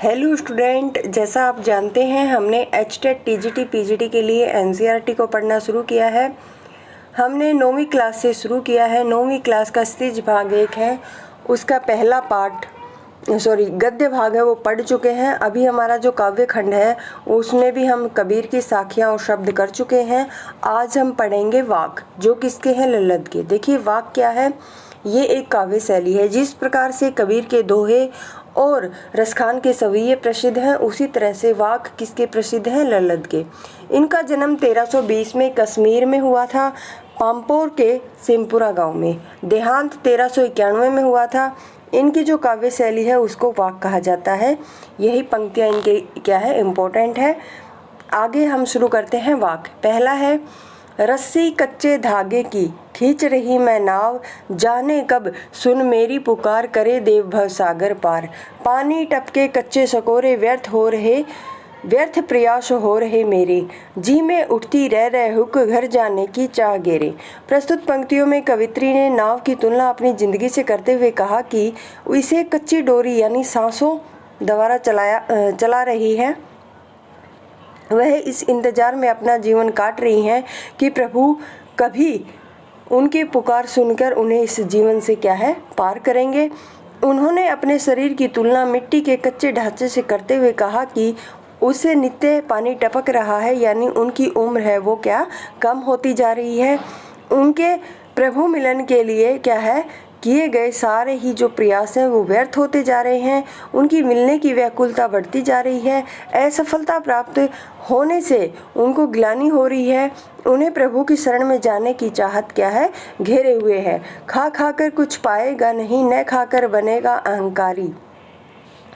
Hello student, जैसा आप जानते हैं हमने एचटेट टीजीटी पीजीटी के लिए एनसीईआरटी को पढ़ना शुरू किया है। हमने 9वीं क्लास से शुरू किया है। 9वीं क्लास का स्त्रीज भाग 1 है, उसका पहला पार्ट गद्य भाग है वो पढ़ चुके हैं। अभी हमारा जो काव्य खंड है उसमें भी हम कबीर की साखियाँ और शब्द कर चुके हैं। आज हम पढ़ेंगे वाक, जो किसके हैं? लल्लद के। देखिए वाक क्या है, ये एक काव्य शैली है। जिस प्रकार से कबीर के दोहे और रसखान के सविये प्रसिद्ध हैं, उसी तरह से वाक किसके प्रसिद्ध हैं? लल्लद के। इनका जन्म 1320 में कश्मीर में हुआ था, पामपोर के सिमपुरा गांव में। देहांत 1391 में हुआ था। इनकी जो काव्य शैली है उसको वाक कहा जाता है। यही पंक्तियाँ इनके क्या है? इम्पोर्टेंट है। आगे हम शुरू करते हैं वाक। पहला है, रस्सी कच्चे धागे की खींच रही मैं नाव, जाने कब सुन मेरी पुकार करे देव भव सागर पार। पानी टपके कच्चे सकोरे व्यर्थ प्रयास हो रहे मेरे, जी में उठती रह हुक घर जाने की चाह गेरे। प्रस्तुत पंक्तियों में कवित्री ने नाव की तुलना अपनी जिंदगी से करते हुए कहा कि इसे कच्ची डोरी यानी सांसों द्वारा चला रही है। वह इस इंतजार में अपना जीवन काट रही हैं कि प्रभु कभी उनकी पुकार सुनकर उन्हें इस जीवन से क्या है? पार करेंगे। उन्होंने अपने शरीर की तुलना मिट्टी के कच्चे ढांचे से करते हुए कहा कि उससे नित्य पानी टपक रहा है, यानी उनकी उम्र है वो क्या? कम होती जा रही है। उनके प्रभु मिलन के लिए क्या है? किए गए सारे ही जो प्रयास हैं वो व्यर्थ होते जा रहे हैं। उनकी मिलने की व्याकुलता बढ़ती जा रही है। असफलता प्राप्त होने से उनको ग्लानि हो रही है। उन्हें प्रभु की शरण में जाने की चाहत क्या है? घेरे हुए है। खा कर कुछ पाएगा नहीं, न खाकर बनेगा अहंकारी।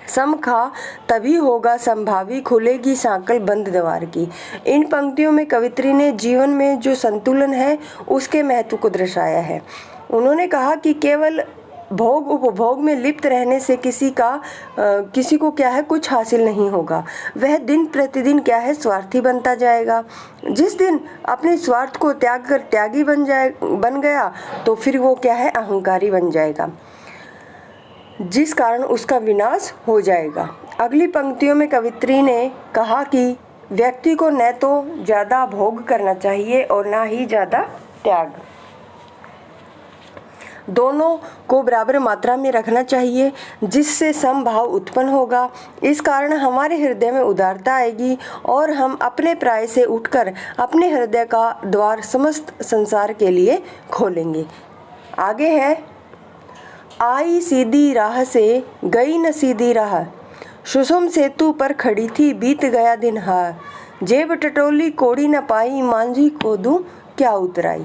सम खा तभी होगा संभावी, खुलेगी सांकल बंद द्वार की। इन पंक्तियों में कवित्री ने जीवन में जो संतुलन है उसके महत्व को दर्शाया है। उन्होंने कहा कि केवल भोग उपभोग में लिप्त रहने से किसी को क्या है? कुछ हासिल नहीं होगा। वह दिन प्रतिदिन क्या है? स्वार्थी बनता जाएगा। जिस दिन अपने स्वार्थ को त्याग कर त्यागी बन गया तो फिर वो क्या है? अहंकारी बन जाएगा, जिस कारण उसका विनाश हो जाएगा। अगली पंक्तियों में कवित्री ने कहा कि व्यक्ति को न तो ज़्यादा भोग करना चाहिए और ना ही ज़्यादा त्याग, दोनों को बराबर मात्रा में रखना चाहिए, जिससे समभाव उत्पन्न होगा। इस कारण हमारे हृदय में उदारता आएगी और हम अपने प्राय से उठकर अपने हृदय का द्वार समस्त संसार के लिए खोलेंगे। आगे है, आई सीधी राह से गई न सीधी राह, सुषुम सेतु पर खड़ी थी बीत गया दिन हार। जेब टटोली कोड़ी न पाई, मांझी को दूं क्या उतराई।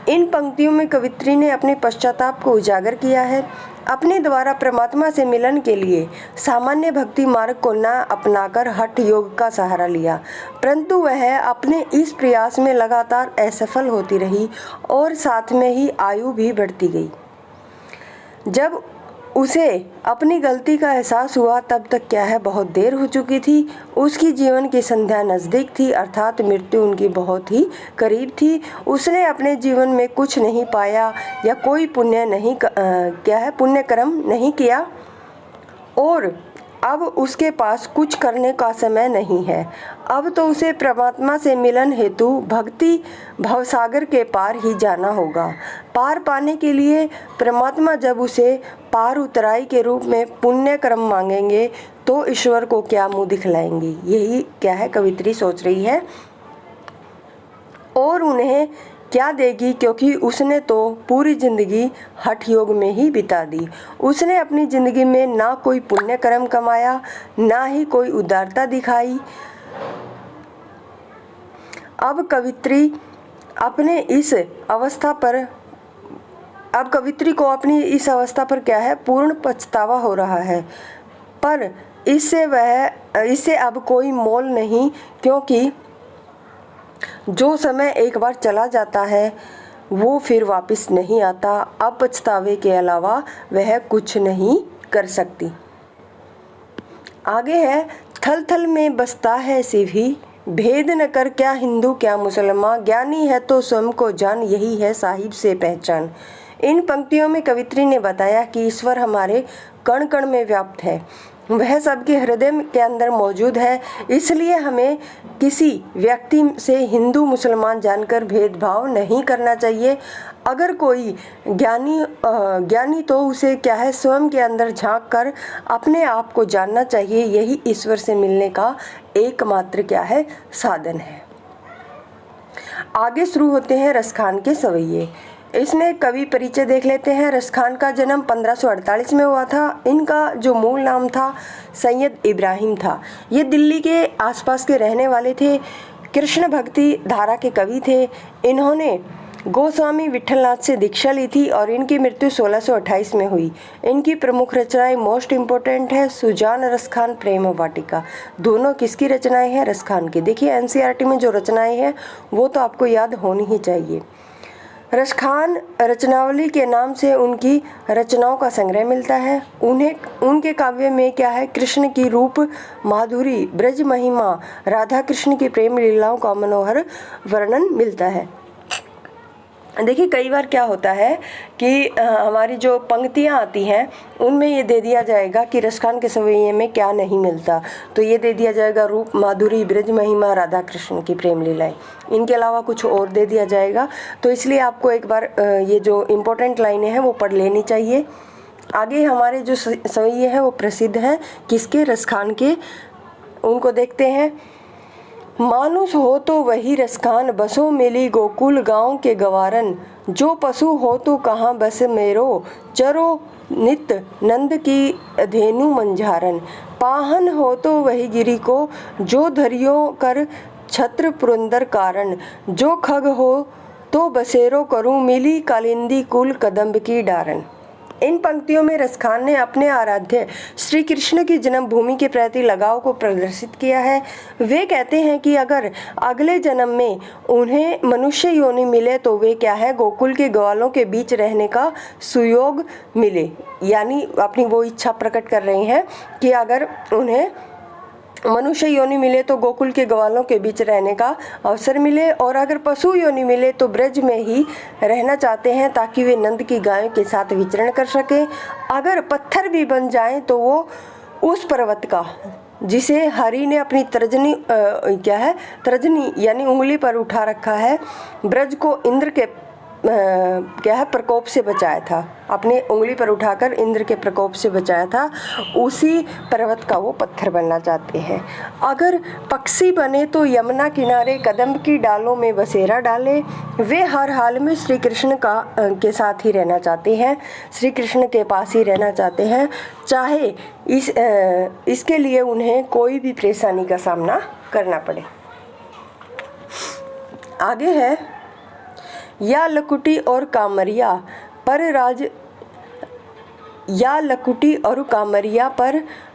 इन पंक्तियों में कवित्री ने अपने पश्चाताप को उजागर किया है। अपने द्वारा परमात्मा से मिलन के लिए सामान्य भक्ति मार्ग को न अपनाकर हठ योग का सहारा लिया, परंतु वह अपने इस प्रयास में लगातार असफल होती रही और साथ में ही आयु भी बढ़ती गई। जब उसे अपनी गलती का एहसास हुआ तब तक क्या है? बहुत देर हो चुकी थी। उसकी जीवन की संध्या नज़दीक थी, अर्थात मृत्यु उनकी बहुत ही करीब थी। उसने अपने जीवन में कुछ नहीं पाया या कोई पुण्य कर्म नहीं किया और अब उसके पास कुछ करने का समय नहीं है। अब तो उसे परमात्मा से मिलन हेतु भक्ति भवसागर के पार ही जाना होगा। पार पाने के लिए परमात्मा जब उसे पार उतराई के रूप में पुण्य कर्म मांगेंगे तो ईश्वर को क्या मुंह दिखलाएंगे? यही क्या है? कवित्री सोच रही है। और उन्हें क्या देगी, क्योंकि उसने तो पूरी जिंदगी हठ योग में ही बिता दी। उसने अपनी जिंदगी में ना कोई पुण्य कर्म कमाया, ना ही कोई उदारता दिखाई। अब कवित्री को अपनी इस अवस्था पर क्या है? पूर्ण पछतावा हो रहा है, पर इससे अब कोई मोल नहीं, क्योंकि जो समय एक बार चला जाता है वो फिर वापस नहीं आता। अब पछतावे के अलावा वह कुछ नहीं कर सकती। आगे है, थल थल में बसता है शिव ही, भेद न कर क्या हिंदू क्या मुसलमान, ज्ञानी है तो स्वयं को जान, यही है साहिब से पहचान। इन पंक्तियों में कवित्री ने बताया कि ईश्वर हमारे कण कण में व्याप्त है। वह सबके हृदय के अंदर मौजूद है। इसलिए हमें किसी व्यक्ति से हिंदू मुसलमान जानकर भेदभाव नहीं करना चाहिए। अगर कोई ज्ञानी तो उसे क्या है, स्वयं के अंदर झांक कर अपने आप को जानना चाहिए। यही ईश्वर से मिलने का एकमात्र क्या है, साधन है। आगे शुरू होते हैं रसखान के सवैये। इसमें कवि परिचय देख लेते हैं। रसखान का जन्म 1548 में हुआ था। इनका जो मूल नाम था सैयद इब्राहिम था। ये दिल्ली के आसपास के रहने वाले थे। कृष्ण भक्ति धारा के कवि थे। इन्होंने गोस्वामी विठलनाथ से दीक्षा ली थी और इनकी मृत्यु 1628 में हुई। इनकी प्रमुख रचनाएं मोस्ट इम्पोर्टेंट है सुजान रसखान, प्रेम वाटिका। दोनों किसकी रचनाएं हैं, रसखान की। देखिए एनसीईआरटी में जो रचनाएं हैं वो तो आपको याद होनी ही चाहिए। रसखान रचनावली के नाम से उनकी रचनाओं का संग्रह मिलता है। उनके काव्य में क्या है, कृष्ण की रूप माधुरी, ब्रज महिमा, राधा कृष्ण की प्रेम लीलाओं का मनोहर वर्णन मिलता है। देखिए कई बार क्या होता है कि हमारी जो पंक्तियाँ आती हैं उनमें ये दे दिया जाएगा कि रसखान के सवैये में क्या नहीं मिलता, तो ये दे दिया जाएगा रूप माधुरी, ब्रज महिमा, राधा कृष्ण की प्रेम लीलाएं। इनके अलावा कुछ और दे दिया जाएगा। तो इसलिए आपको एक बार ये जो इम्पोर्टेंट लाइनें हैं वो पढ़ लेनी चाहिए। आगे हमारे जो सवैये हैं वो प्रसिद्ध हैं किसके, रसखान के। उनको देखते हैं। मानुष हो तो वही रसखान, बसो मिली गोकुल गांव के गवारन। जो पशु हो तो कहाँ बस मेरो, चरो नित नंद की धेनु मंझारन। पाहन हो तो वही गिरी को, जो धरियो कर छत्र पुरंदर कारण। जो खग हो तो बसेरो करूं, मिली कालिंदी कुल कदम्ब की डारन। इन पंक्तियों में रसखान ने अपने आराध्य श्री कृष्ण की जन्मभूमि के प्रति लगाव को प्रदर्शित किया है। वे कहते हैं कि अगर अगले जन्म में उन्हें मनुष्य योनि मिले तो वे क्या है, गोकुल के ग्वालों के बीच रहने का सुयोग मिले। यानी अपनी वो इच्छा प्रकट कर रहे हैं कि अगर उन्हें मनुष्य योनि मिले तो गोकुल के ग्वालों के बीच रहने का अवसर मिले, और अगर पशु योनि मिले तो ब्रज में ही रहना चाहते हैं ताकि वे नंद की गायों के साथ विचरण कर सकें। अगर पत्थर भी बन जाएं तो वो उस पर्वत का जिसे हरि ने अपनी तर्जनी यानी उंगली पर उठा रखा है, ब्रज को इंद्र के प्रकोप से बचाया था, अपने उंगली पर उठाकर इंद्र के प्रकोप से बचाया था, उसी पर्वत का वो पत्थर बनना चाहते हैं। अगर पक्षी बने तो यमुना किनारे कदम्ब की डालों में बसेरा डाले। वे हर हाल में श्री कृष्ण के साथ ही रहना चाहते हैं, श्री कृष्ण के पास ही रहना चाहते हैं, चाहे इसके लिए उन्हें कोई भी परेशानी का सामना करना पड़े। आगे है या लकुटी और कामरिया पर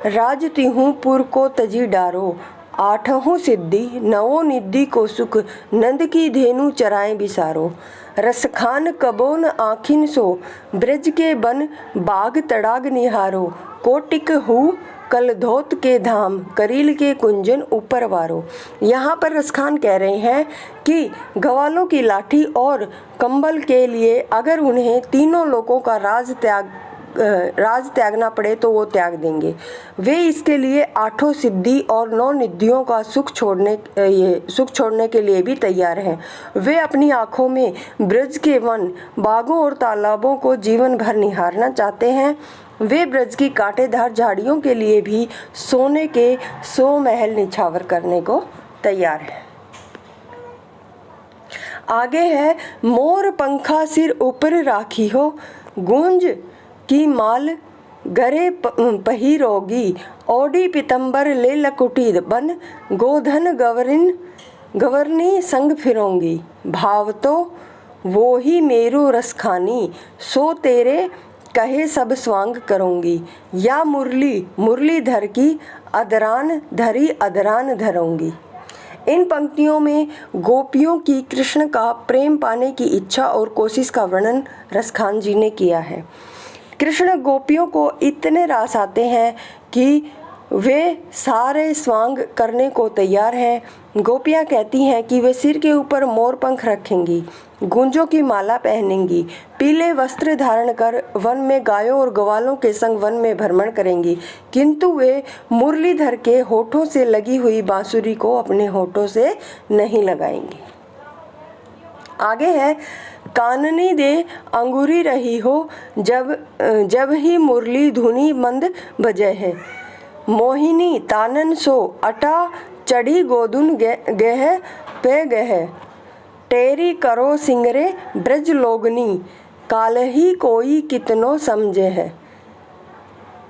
राज तिहूँ पुर को तजी डारो। आठों सिद्धि नवों निधि को सुख, नंद की धेनु चराएं बिसारो। रसखान कबो न आखिन सो, ब्रज के बन बाग तड़ाग निहारो। कोटिक हु कलधोत के धाम, करील के कुंजन ऊपर वारो। यहाँ पर रसखान कह रहे हैं कि ग्वालों की लाठी और कंबल के लिए अगर उन्हें तीनों लोगों का राज त्यागना पड़े तो वो त्याग देंगे। वे इसके लिए आठों सिद्धि और 9 निधियों का सुख छोड़ने के लिए भी तैयार हैं। वे अपनी आँखों में ब्रज के वन, बागों और तालाबों को जीवन भर निहारना चाहते हैं। वे ब्रज की कांटेदार झाड़ियों के लिए भी सोने के 100 महल निछावर करने को तैयार है। आगे है मोर पंखा सिर ऊपर राखी हो, गूंज की माल गरे पहिरोगी। ओडी पितंबर ले लकुटी बन, गोधन गवर्नी संग फिरोंगी। भाव तो वो ही मेरो रसखानी, सो तेरे कहे सब स्वांग करूंगी। या मुरली धर की अदरान धरूंगी। इन पंक्तियों में गोपियों की कृष्ण का प्रेम पाने की इच्छा और कोशिश का वर्णन रसखान जी ने किया है। कृष्ण गोपियों को इतने रास आते हैं कि वे सारे स्वांग करने को तैयार हैं। गोपियाँ कहती हैं कि वे सिर के ऊपर मोर पंख रखेंगी, गुंजों की माला पहनेंगी, पीले वस्त्र धारण कर वन में गायों और ग्वालों के संग वन में भ्रमण करेंगी, किंतु वे मुरलीधर के होठों से लगी हुई बांसुरी को अपने होठों से नहीं लगाएंगी। आगे है, काननी दे अंगूरी रही हो जब ही मुरली धुनी मंद बजे है, मोहिनी तानन सो अटा चढ़ी गोदुन गह पे गह, टेरी करो सिंगरे ब्रज लोगनी, कालही कोई कितनो समझे है,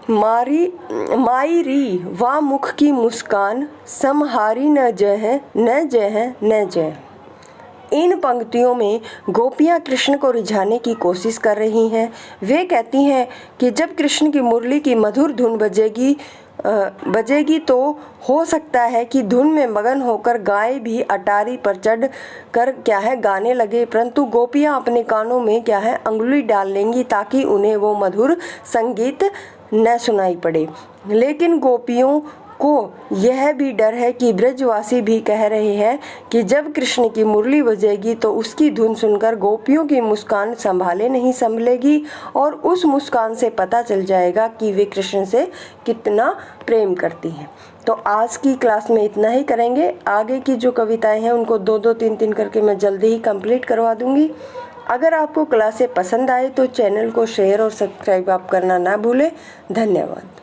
माई री वा मुख की मुस्कान, समहारी न जह न जह न जह। इन पंक्तियों में गोपियाँ कृष्ण को रिझाने की कोशिश कर रही हैं। वे कहती हैं कि जब कृष्ण की मुरली की मधुर धुन बजेगी तो हो सकता है कि धुन में मगन होकर गाय भी अटारी पर चढ़ कर गाने लगे, परंतु गोपियाँ अपने कानों में अंगुली डाल लेंगी ताकि उन्हें वो मधुर संगीत न सुनाई पड़े। लेकिन गोपियों को यह भी डर है कि ब्रजवासी भी कह रहे हैं कि जब कृष्ण की मुरली बजेगी तो उसकी धुन सुनकर गोपियों की मुस्कान संभाले नहीं संभलेगी और उस मुस्कान से पता चल जाएगा कि वे कृष्ण से कितना प्रेम करती हैं। तो आज की क्लास में इतना ही करेंगे। आगे की जो कविताएं हैं उनको 2-2, 3-3 करके मैं जल्दी ही कंप्लीट करवा दूंगी। अगर आपको क्लासें पसंद आए तो चैनल को शेयर और सब्सक्राइब आप करना ना भूलें। धन्यवाद।